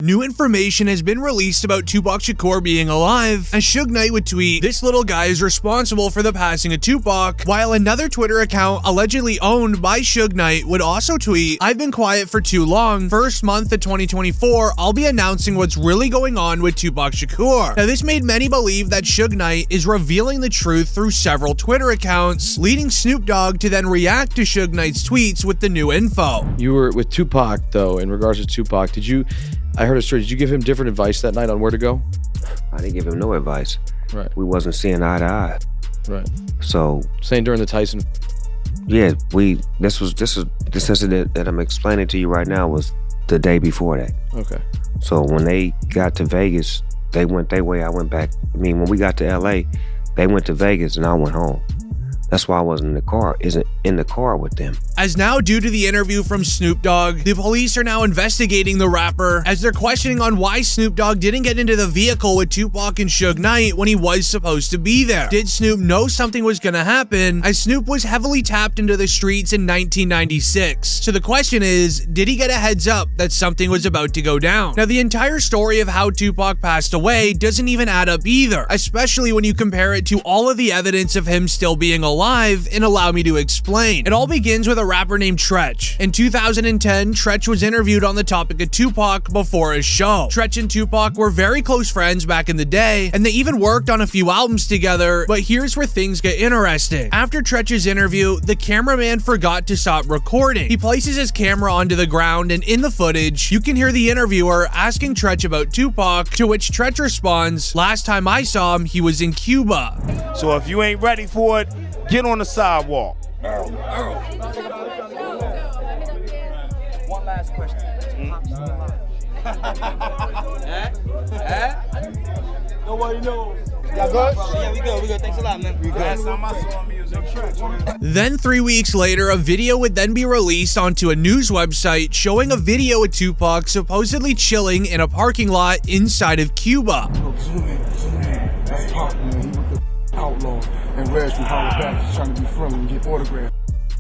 New information has been released about Tupac Shakur being alive, as Suge Knight would tweet, "This little guy is responsible for the passing of Tupac," while another Twitter account allegedly owned by Suge Knight would also tweet, "I've been quiet for too long. First month of 2024, I'll be announcing what's really going on with Tupac Shakur." Now, this made many believe that Suge Knight is revealing the truth through several Twitter accounts, leading Snoop Dogg to then react to Suge Knight's tweets with the new info. You were with Tupac, though, in regards to Tupac. I heard a story. Did you give him different advice that night on where to go? I didn't give him no advice. Right. We wasn't seeing eye to eye. Right. So saying during the Tyson. Yeah, this incident that I'm explaining to you right now was the day before that. Okay. So when they got to Vegas, they went their way, I went back. I mean, when we got to LA, they went to Vegas and I went home. That's why I wasn't in the car with them. As now, due to the interview from Snoop Dogg, the police are now investigating the rapper as they're questioning on why Snoop Dogg didn't get into the vehicle with Tupac and Suge Knight when he was supposed to be there. Did Snoop know something was gonna happen, as Snoop was heavily tapped into the streets in 1996? So the question is, did he get a heads up that something was about to go down? Now, the entire story of how Tupac passed away doesn't even add up either, especially when you compare it to all of the evidence of him still being alive, and allow me to explain. It all begins with a rapper named Treach. In 2010, Treach was interviewed on the topic of Tupac before his show. Treach and Tupac were very close friends back in the day, and they even worked on a few albums together, but here's where things get interesting. After Treach's interview, the cameraman forgot to stop recording. He places his camera onto the ground, and in the footage, you can hear the interviewer asking Treach about Tupac, to which Treach responds, "Last time I saw him, he was in Cuba." So if you ain't ready for it, get on the sidewalk. One last question. Nobody knows. Y'all good? Yeah, we good. Thanks a lot, man. We good. Last time I saw him, he was in church. Then 3 weeks later, a video would then be released onto a news website showing a video of Tupac supposedly chilling in a parking lot inside of Cuba. Zoom in. That's Pop, man. He with the outlaw. And Reg from Holla Back is trying to be friendly and get autographs.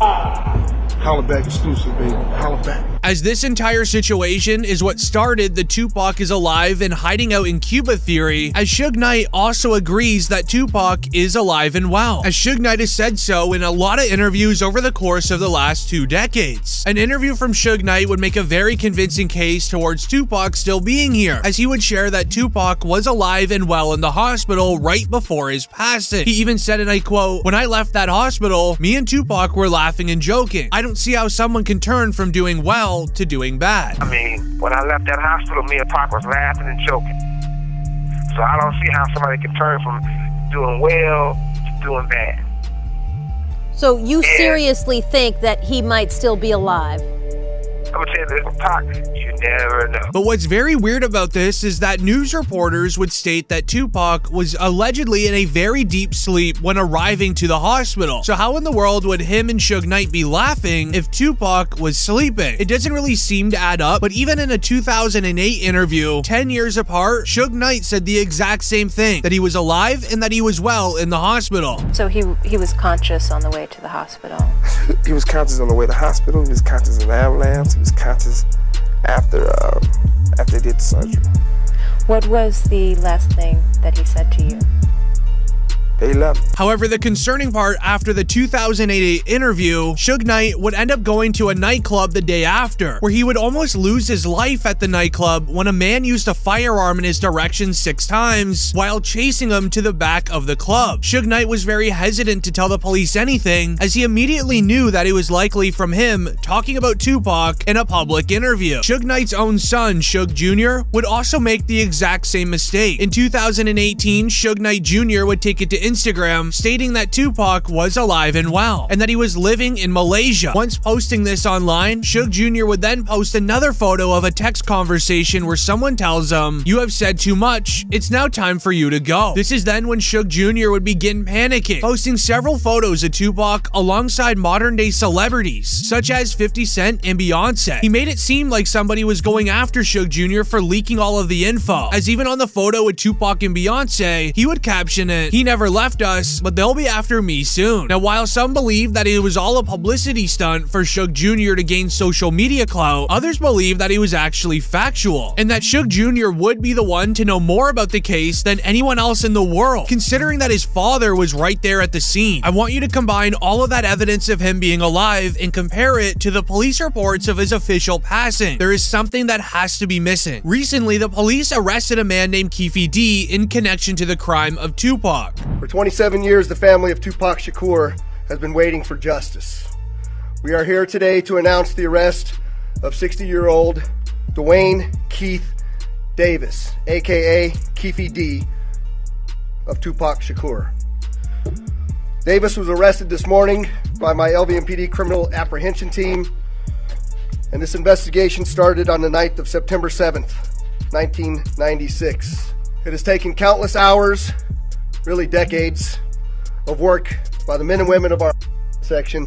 Holla Back exclusive, baby. Holla Back. As this entire situation is what started the Tupac is alive and hiding out in Cuba theory, as Suge Knight also agrees that Tupac is alive and well, as Suge Knight has said so in a lot of interviews over the course of the last 2 decades. An interview from Suge Knight would make a very convincing case towards Tupac still being here, as he would share that Tupac was alive and well in the hospital right before his passing. He even said, and I quote, "When I left that hospital, me and Tupac were laughing and joking. I don't see how someone can turn from doing well to doing bad." I mean, when I left that hospital, me and Pac was laughing and joking. So I don't see how somebody can turn from doing well to doing bad. So you seriously think that he might still be alive? I'm gonna tell you this, Pac, you never know. But what's very weird about this is that news reporters would state that Tupac was allegedly in a very deep sleep when arriving to the hospital. So how in the world would him and Suge Knight be laughing if Tupac was sleeping? It doesn't really seem to add up, but even in a 2008 interview, 10 years apart, Suge Knight said the exact same thing, that he was alive and that he was well in the hospital. So he was conscious on the way to the hospital? He was conscious on the way to the hospital, he was conscious in the ambulance, he was conscious after they did the surgery. What was the last thing that he said to you? They left. However, the concerning part after the 2008 interview, Suge Knight would end up going to a nightclub the day after, where he would almost lose his life at the nightclub when a man used a firearm in his direction 6 times while chasing him to the back of the club. Suge Knight was very hesitant to tell the police anything, as he immediately knew that it was likely from him talking about Tupac in a public interview. Suge Knight's own son, Suge Jr., would also make the exact same mistake. In 2018, Suge Knight Jr. would take it to Instagram, stating that Tupac was alive and well, and that he was living in Malaysia. Once posting this online, Suge Jr. would then post another photo of a text conversation where someone tells him, "You have said too much, it's now time for you to go." This is then when Suge Jr. would begin panicking, posting several photos of Tupac alongside modern-day celebrities, such as 50 Cent and Beyonce. He made it seem like somebody was going after Suge Jr. for leaking all of the info, as even on the photo with Tupac and Beyonce, he would caption it, "He never left left us, but they'll be after me soon. Now, while some believe that it was all a publicity stunt for Suge Jr. to gain social media clout, others believe that it was actually factual, and that Suge Jr. would be the one to know more about the case than anyone else in the world, considering that his father was right there at the scene. I want you to combine all of that evidence of him being alive and compare it to the police reports of his official passing. There is something that has to be missing. Recently, the police arrested a man named Keefe D in connection to the crime of Tupac. For 27 years, the family of Tupac Shakur has been waiting for justice. We are here today to announce the arrest of 60-year-old Dwayne Keith Davis, aka Keefe D, of Tupac Shakur. Davis was arrested this morning by my LVMPD criminal apprehension team, and this investigation started on the night of September 7th, 1996. It has taken countless hours, really decades, of work by the men and women of our section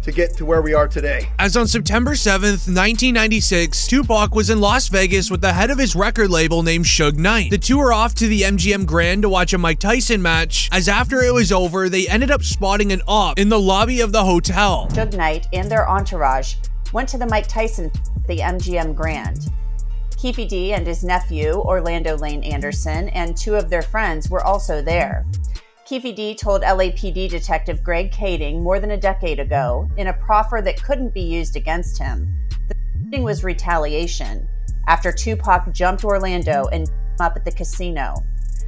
to get to where we are today. As on September 7th, 1996, Tupac was in Las Vegas with the head of his record label named Suge Knight. The two were off to the MGM Grand to watch a Mike Tyson match, as after it was over, they ended up spotting an op in the lobby of the hotel. Suge Knight and their entourage went to the Mike Tyson at the MGM Grand. Keefe D and his nephew, Orlando Lane Anderson, and two of their friends were also there. Keefe D told LAPD Detective Greg Kading more than a decade ago, in a proffer that couldn't be used against him, the shooting was retaliation after Tupac jumped Orlando and beat him up at the casino.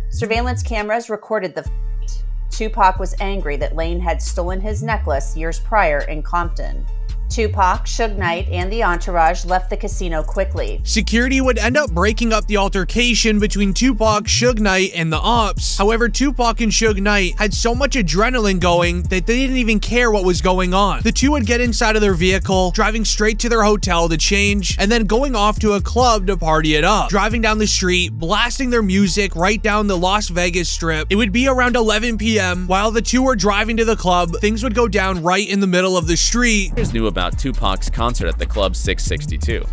Surveillance cameras recorded the fight. Tupac was angry that Lane had stolen his necklace years prior in Compton. Tupac, Suge Knight, and the entourage left the casino quickly. Security would end up breaking up the altercation between Tupac, Suge Knight, and the ops. However, Tupac and Suge Knight had so much adrenaline going that they didn't even care what was going on. The two would get inside of their vehicle, driving straight to their hotel to change, and then going off to a club to party it up. Driving down the street, blasting their music right down the Las Vegas Strip. It would be around 11 p.m. While the two were driving to the club, things would go down right in the middle of the street. Knew about Tupac's concert at the Club 662.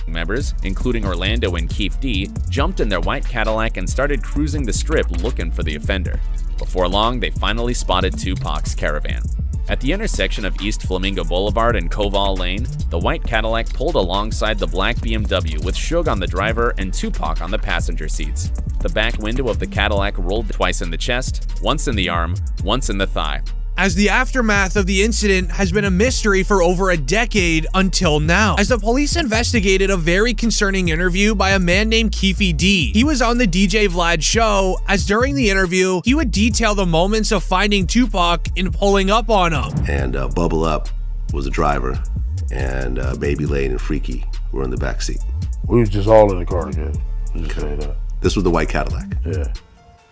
Members, including Orlando and Keefe D, jumped in their white Cadillac and started cruising the strip looking for the offender. Before long, they finally spotted Tupac's caravan. At the intersection of East Flamingo Boulevard and Koval Lane, the white Cadillac pulled alongside the black BMW with Suge on the driver and Tupac on the passenger seats. The back window of the Cadillac rolled twice in the chest, once in the arm, once in the thigh. As the aftermath of the incident has been a mystery for over a decade until now, as the police investigated a very concerning interview by a man named Keefe D. He was on the DJ Vlad show, as during the interview, he would detail the moments of finding Tupac and pulling up on him. And Bubble Up was the driver, and Baby Lane and Freaky were in the back seat. We was just all in the car together. Just say that. This was the white Cadillac. Yeah.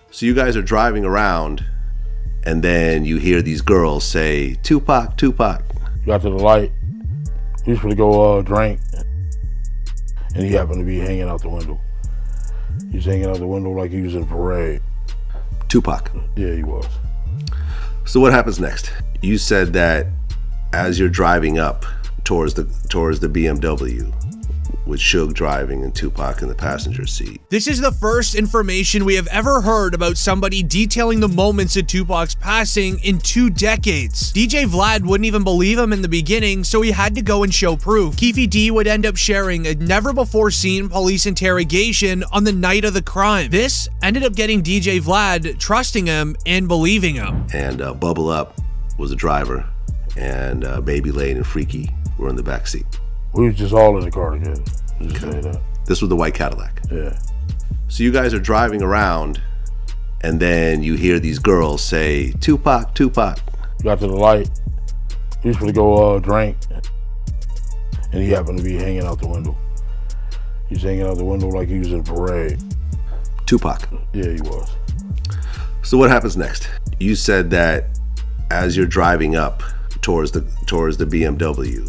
So you guys are driving around, and then you hear these girls say, Tupac, Tupac. Got to the light. He was going to go drink, and he happened to be hanging out the window. He was hanging out the window like he was in a parade. Tupac? Yeah, he was. So what happens next? You said that as you're driving up towards the BMW, with Suge driving and Tupac in the passenger seat. This is the first information we have ever heard about somebody detailing the moments of Tupac's passing in 2 decades. DJ Vlad wouldn't even believe him in the beginning, so he had to go and show proof. Keefe D would end up sharing a never-before-seen police interrogation on the night of the crime. This ended up getting DJ Vlad trusting him and believing him. And Bubble Up was the driver, and Baby Lane and Freaky were in the back seat. We was just all in the car together. Just say that. This was the white Cadillac. Yeah. So you guys are driving around, and then you hear these girls say, Tupac, Tupac. Got to the light. He was going to go drink, and he happened to be hanging out the window. He was hanging out the window like he was in a parade. Tupac? Yeah, he was. So what happens next? You said that as you're driving up towards the BMW,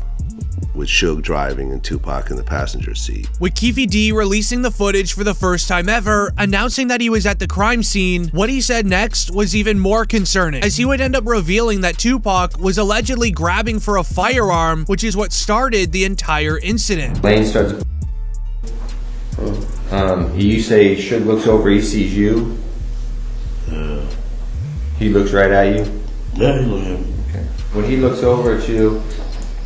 with Suge driving and Tupac in the passenger seat. With Keefe D releasing the footage for the first time ever, announcing that he was at the crime scene, what he said next was even more concerning, as he would end up revealing that Tupac was allegedly grabbing for a firearm, which is what started the entire incident. Lane starts. You say Suge looks over, he sees you. Yeah. He looks right at you? Yeah, he looks at me. Okay. When he looks over at you,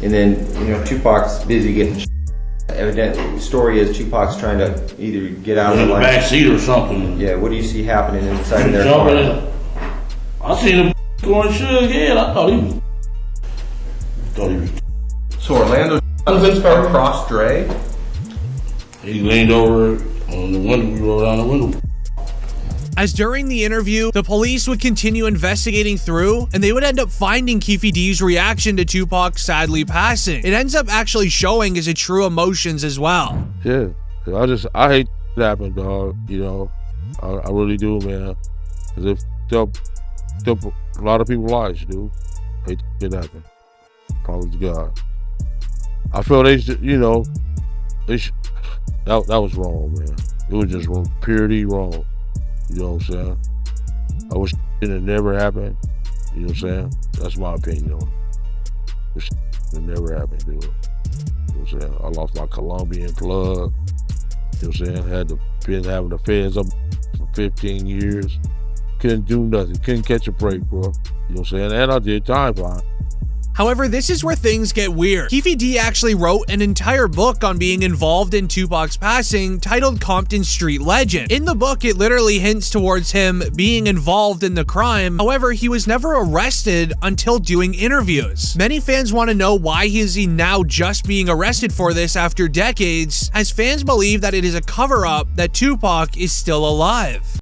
and then, you know, Tupac's busy getting evidently, the story is Tupac's trying to either get out of the back seat or something. Yeah, what do you see happening inside of their Jumping car? in. I seen him going Suge head. I thought he was. So Orlando across Dre? He leaned over on the window. We rolled down the window. As during the interview, the police would continue investigating through, and they would end up finding Keefe D's reaction to Tupac sadly passing. It ends up actually showing his true emotions as well. Yeah, I hate that happened, dog. You know, I really do, man. Cause it took a lot of people's lives, dude. Hate that happen. Probably to God. I feel they should, you know, that was wrong, man. It was just wrong, purely wrong. You know what I'm saying? I wish it had never happened. You know what I'm saying? That's my opinion on it. Wish it never happened, dude. You know what I'm saying? I lost my Colombian plug. You know what I'm saying? Had been having the feds up for 15 years. Couldn't do nothing. Couldn't catch a break, bro. You know what I'm saying? And I did time fine. However, this is where things get weird. Keefe D actually wrote an entire book on being involved in Tupac's passing titled Compton Street Legend. In the book, it literally hints towards him being involved in the crime. However, he was never arrested until doing interviews. Many fans want to know why is he now just being arrested for this after decades, as fans believe that it is a cover-up that Tupac is still alive.